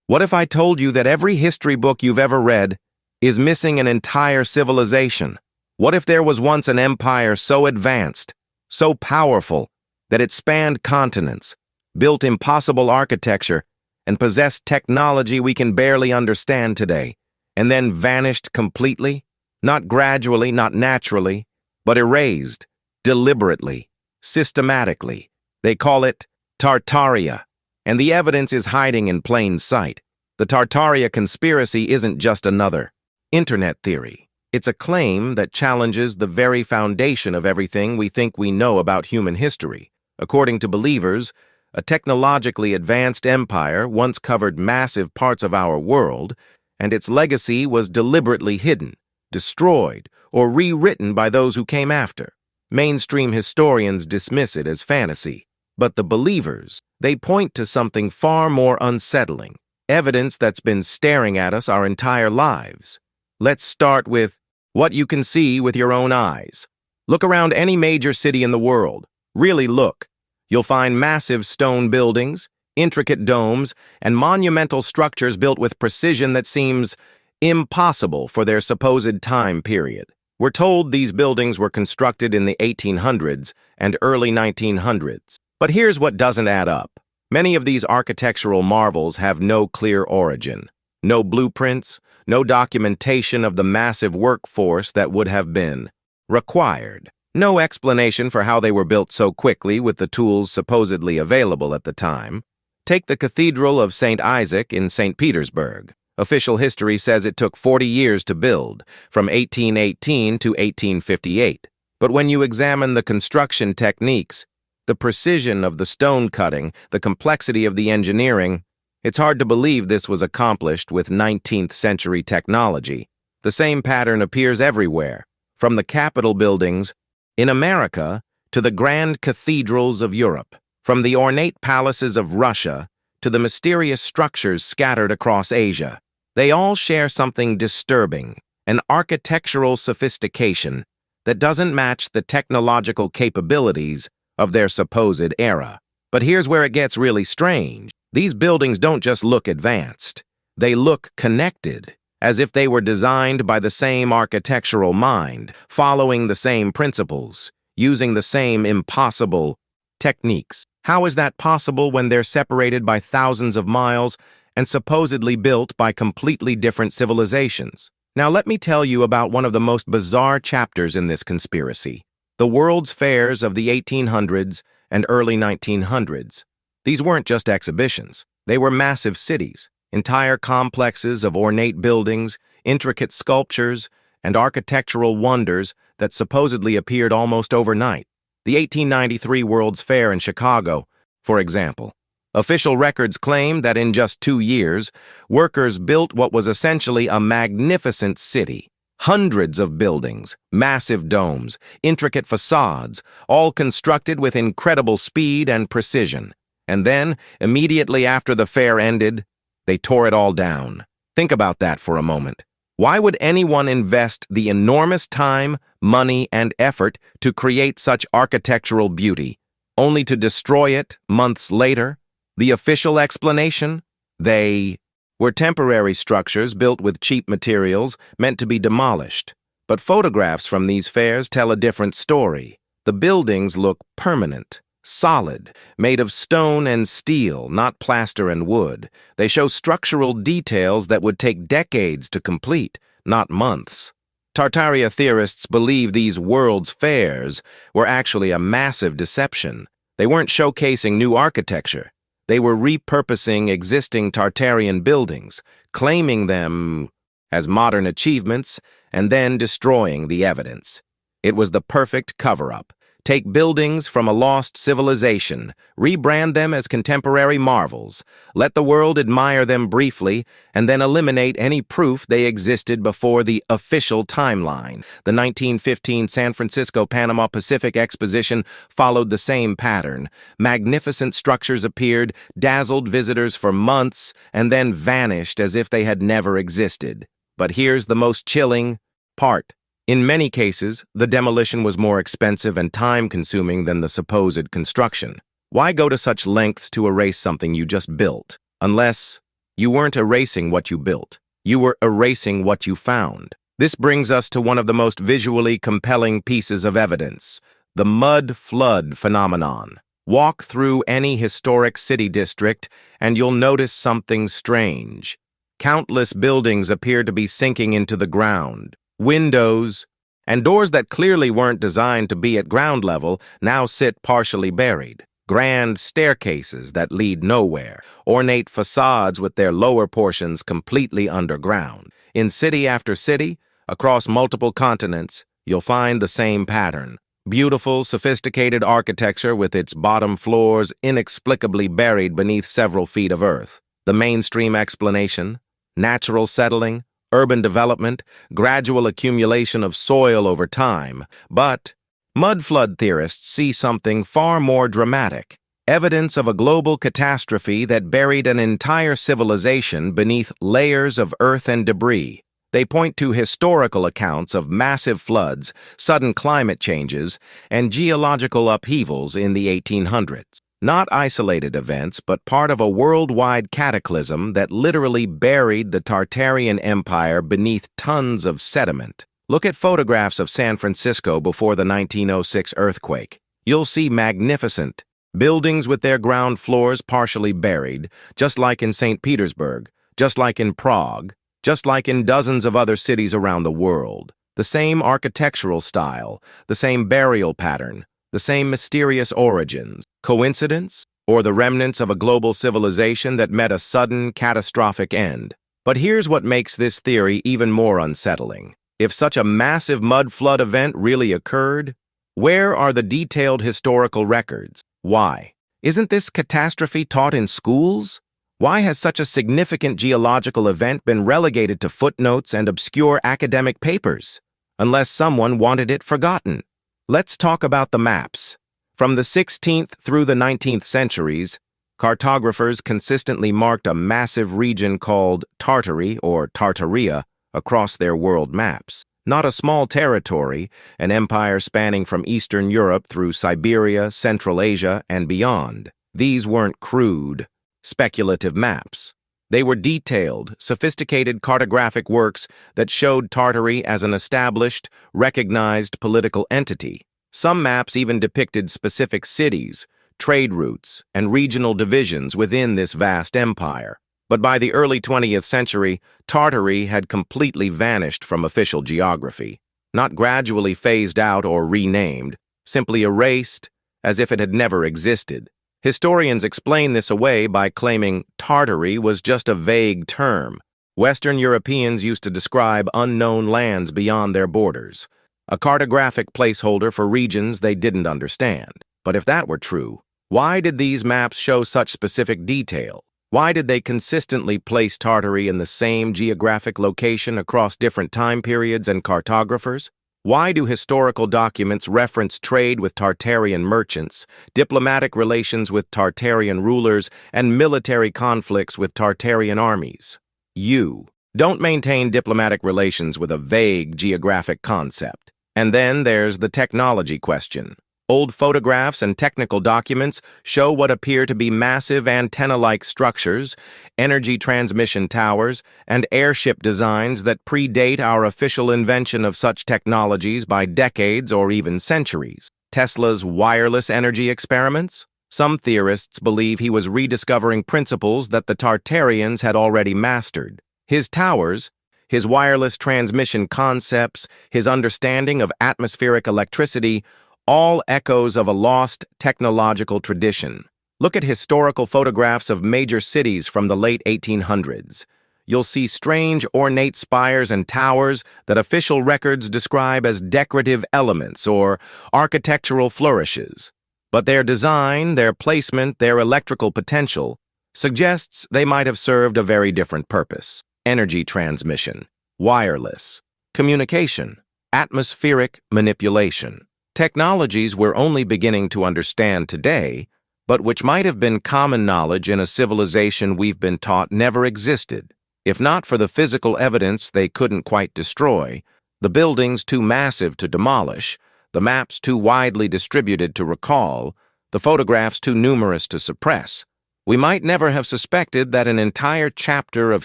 What if I told you that every history book you've ever read is missing an entire civilization? What if there was once an empire so advanced, so powerful, that it spanned continents, built impossible architecture, and possessed technology we can barely understand today, and then vanished completely? Not gradually, not naturally, but erased, deliberately, systematically. They call it Tartaria, and the evidence is hiding in plain sight. The Tartaria conspiracy isn't just another internet theory. It's a claim that challenges the very foundation of everything we think we know about human history. According to believers, a technologically advanced empire once covered massive parts of our world, and its legacy was deliberately hidden, destroyed, or rewritten by those who came after. Mainstream historians dismiss it as fantasy, but the believers, they point to something far more unsettling, evidence that's been staring at us our entire lives. Let's start with what you can see with your own eyes. Look around any major city in the world. Really look. You'll find massive stone buildings, intricate domes, and monumental structures built with precision that seems impossible for their supposed time period. We're told these buildings were constructed in the 1800s and early 1900s. But here's what doesn't add up. Many of these architectural marvels have no clear origin, no blueprints, no documentation of the massive workforce that would have been required. No explanation for how they were built so quickly with the tools supposedly available at the time. Take the Cathedral of St. Isaac in St. Petersburg. Official history says it took 40 years to build, from 1818 to 1858. But when you examine the construction techniques, the precision of the stone cutting, the complexity of the engineering, it's hard to believe this was accomplished with 19th century technology. The same pattern appears everywhere, from the Capitol buildings in America to the grand cathedrals of Europe, from the ornate palaces of Russia to the mysterious structures scattered across Asia. They all share something disturbing, an architectural sophistication that doesn't match the technological capabilities of their supposed era. But here's where it gets really strange. These buildings don't just look advanced. They look connected, as if they were designed by the same architectural mind, following the same principles, using the same impossible techniques. How is that possible when they're separated by thousands of miles and supposedly built by completely different civilizations? Now let me tell you about one of the most bizarre chapters in this conspiracy: the World's Fairs of the 1800s and early 1900s. These weren't just exhibitions. They were massive cities, entire complexes of ornate buildings, intricate sculptures, and architectural wonders that supposedly appeared almost overnight. The 1893 World's Fair in Chicago, for example. Official records claim that in just 2 years, workers built what was essentially a magnificent city. Hundreds of buildings, massive domes, intricate facades, all constructed with incredible speed and precision. And then, immediately after the fair ended, they tore it all down. Think about that for a moment. Why would anyone invest the enormous time, money, and effort to create such architectural beauty, only to destroy it months later? The official explanation? They were temporary structures built with cheap materials meant to be demolished. But photographs from these fairs tell a different story. The buildings look permanent, solid, made of stone and steel, not plaster and wood. They show structural details that would take decades to complete, not months. Tartaria theorists believe these World's Fairs were actually a massive deception. They weren't showcasing new architecture. They were repurposing existing Tartarian buildings, claiming them as modern achievements, and then destroying the evidence. It was the perfect cover-up. Take buildings from a lost civilization, rebrand them as contemporary marvels, let the world admire them briefly, and then eliminate any proof they existed before the official timeline. The 1915 San Francisco-Panama Pacific Exposition followed the same pattern. Magnificent structures appeared, dazzled visitors for months, and then vanished as if they had never existed. But here's the most chilling part. In many cases, the demolition was more expensive and time-consuming than the supposed construction. Why go to such lengths to erase something you just built? Unless You weren't erasing what you built. You were erasing what you found. This brings us to one of the most visually compelling pieces of evidence, the mud flood phenomenon. Walk through any historic city district, and you'll notice something strange. Countless buildings appear to be sinking into the ground. Windows and doors that clearly weren't designed to be at ground level now sit partially buried. Grand staircases that lead nowhere. Ornate facades with their lower portions completely underground. In city after city, across multiple continents, you'll find the same pattern. Beautiful, sophisticated architecture with its bottom floors inexplicably buried beneath several feet of earth. The mainstream explanation: natural settling, urban development, gradual accumulation of soil over time. But mud flood theorists see something far more dramatic. Evidence of a global catastrophe that buried an entire civilization beneath layers of earth and debris. They point to historical accounts of massive floods, sudden climate changes, and geological upheavals in the 1800s. Not isolated events, but part of a worldwide cataclysm that literally buried the Tartarian Empire beneath tons of sediment. Look at photographs of San Francisco before the 1906 earthquake. You'll see magnificent buildings with their ground floors partially buried, just like in St. Petersburg, just like in Prague, just like in dozens of other cities around the world. The same architectural style, the same burial pattern, the same mysterious origins. Coincidence? Or the remnants of a global civilization that met a sudden, catastrophic end? But here's what makes this theory even more unsettling. If such a massive mud flood event really occurred, where are the detailed historical records? Why? Isn't this catastrophe taught in schools? Why has such a significant geological event been relegated to footnotes and obscure academic papers? Unless someone wanted it forgotten. Let's talk about the maps. From the 16th through the 19th centuries, cartographers consistently marked a massive region called Tartary or Tartaria across their world maps. Not a small territory, an empire spanning from Eastern Europe through Siberia, Central Asia, and beyond. These weren't crude, speculative maps. They were detailed, sophisticated cartographic works that showed Tartary as an established, recognized political entity. Some maps even depicted specific cities, trade routes, and regional divisions within this vast empire. But by the early 20th century, Tartary had completely vanished from official geography, not gradually phased out or renamed, simply erased as if it had never existed. Historians explain this away by claiming Tartary was just a vague term. Western Europeans used to describe unknown lands beyond their borders, a cartographic placeholder for regions they didn't understand. But if that were true, why did these maps show such specific detail? Why did they consistently place Tartary in the same geographic location across different time periods and cartographers? Why do historical documents reference trade with Tartarian merchants, diplomatic relations with Tartarian rulers, and military conflicts with Tartarian armies? You don't maintain diplomatic relations with a vague geographic concept. And then there's the technology question. Old photographs and technical documents show what appear to be massive antenna-like structures, energy transmission towers, and airship designs that predate our official invention of such technologies by decades or even centuries. Tesla's wireless energy experiments? Some theorists believe he was rediscovering principles that the Tartarians had already mastered. His towers, his wireless transmission concepts, his understanding of atmospheric electricity, all echoes of a lost technological tradition. Look at historical photographs of major cities from the late 1800s. You'll see strange ornate spires and towers that official records describe as decorative elements or architectural flourishes. But their design, their placement, their electrical potential suggests they might have served a very different purpose. Energy transmission, wireless, communication, atmospheric manipulation. Technologies we're only beginning to understand today, but which might have been common knowledge in a civilization we've been taught never existed. If not for the physical evidence they couldn't quite destroy, the buildings too massive to demolish, the maps too widely distributed to recall, the photographs too numerous to suppress, we might never have suspected that an entire chapter of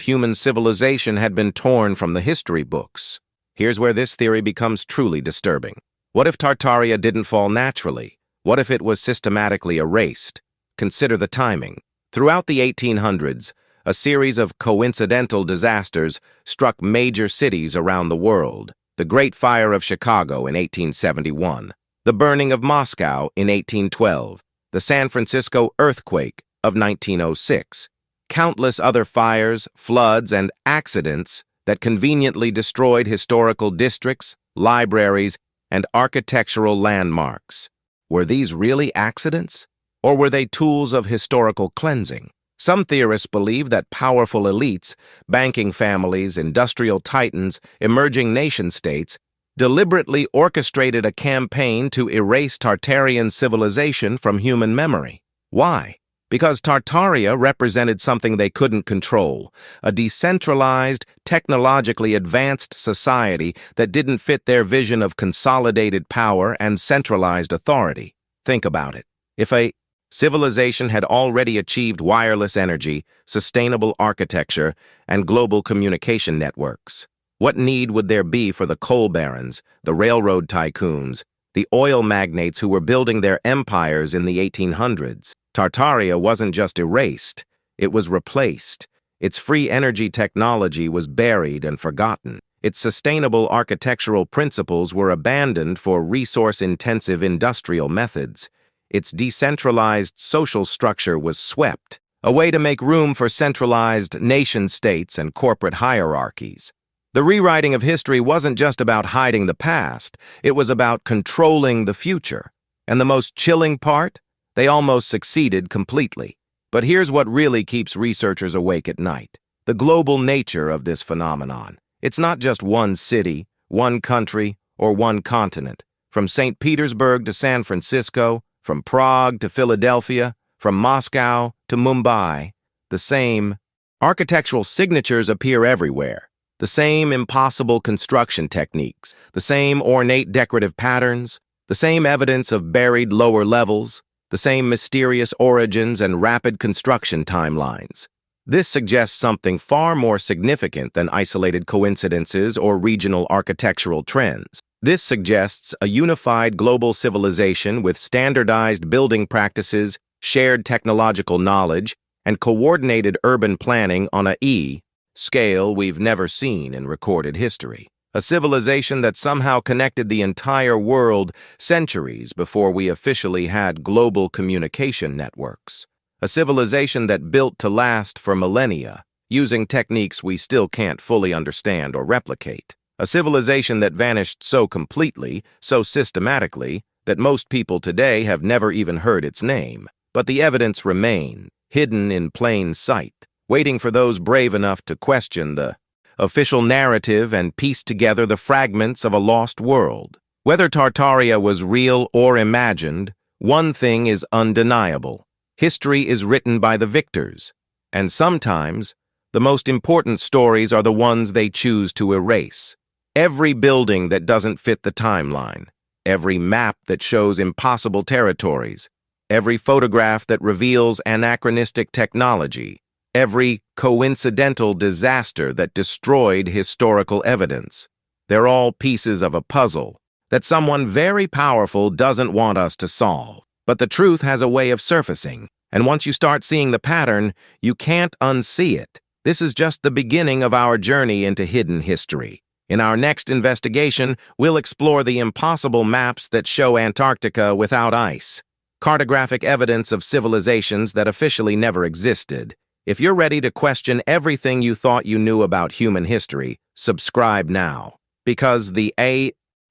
human civilization had been torn from the history books. Here's where this theory becomes truly disturbing. What if Tartaria didn't fall naturally? What if it was systematically erased? Consider the timing. Throughout the 1800s, a series of coincidental disasters struck major cities around the world. The Great Fire of Chicago in 1871, the burning of Moscow in 1812, the San Francisco earthquake of 1906, countless other fires, floods, and accidents that conveniently destroyed historical districts, libraries, and architectural landmarks. Were these really accidents, or were they tools of historical cleansing? Some theorists believe that powerful elites, banking families, industrial titans, emerging nation-states, deliberately orchestrated a campaign to erase Tartarian civilization from human memory. Why? Because Tartaria represented something they couldn't control, a decentralized, technologically advanced society that didn't fit their vision of consolidated power and centralized authority. Think about it. If a civilization had already achieved wireless energy, sustainable architecture, and global communication networks, what need would there be for the coal barons, the railroad tycoons, the oil magnates who were building their empires in the 1800s? Tartaria wasn't just erased, it was replaced. Its free energy technology was buried and forgotten. Its sustainable architectural principles were abandoned for resource-intensive industrial methods. Its decentralized social structure was swept, a way to make room for centralized nation-states and corporate hierarchies. The rewriting of history wasn't just about hiding the past, it was about controlling the future. And the most chilling part? They almost succeeded completely. But here's what really keeps researchers awake at night: the global nature of this phenomenon. It's not just one city, one country, or one continent. From St. Petersburg to San Francisco, from Prague to Philadelphia, from Moscow to Mumbai, the same architectural signatures appear everywhere. The same impossible construction techniques, the same ornate decorative patterns, the same evidence of buried lower levels, the same mysterious origins and rapid construction timelines. This suggests something far more significant than isolated coincidences or regional architectural trends. This suggests a unified global civilization with standardized building practices, shared technological knowledge, and coordinated urban planning on a scale we've never seen in recorded history. A civilization that somehow connected the entire world centuries before we officially had global communication networks. A civilization that built to last for millennia, using techniques we still can't fully understand or replicate. A civilization that vanished so completely, so systematically, that most people today have never even heard its name. But the evidence remained, hidden in plain sight, waiting for those brave enough to question the official narrative and piece together the fragments of a lost world. Whether Tartaria was real or imagined, one thing is undeniable. History is written by the victors, and sometimes the most important stories are the ones they choose to erase. Every building that doesn't fit the timeline, every map that shows impossible territories, every photograph that reveals anachronistic technology, every coincidental disaster that destroyed historical evidence. They're all pieces of a puzzle that someone very powerful doesn't want us to solve. But the truth has a way of surfacing, and once you start seeing the pattern, you can't unsee it. This is just the beginning of our journey into hidden history. In our next investigation, we'll explore the impossible maps that show Antarctica without ice, cartographic evidence of civilizations that officially never existed. If you're ready to question everything you thought you knew about human history, subscribe now. Because the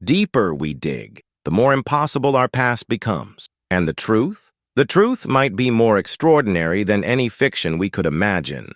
deeper we dig, the more impossible our past becomes. And the truth? The truth might be more extraordinary than any fiction we could imagine.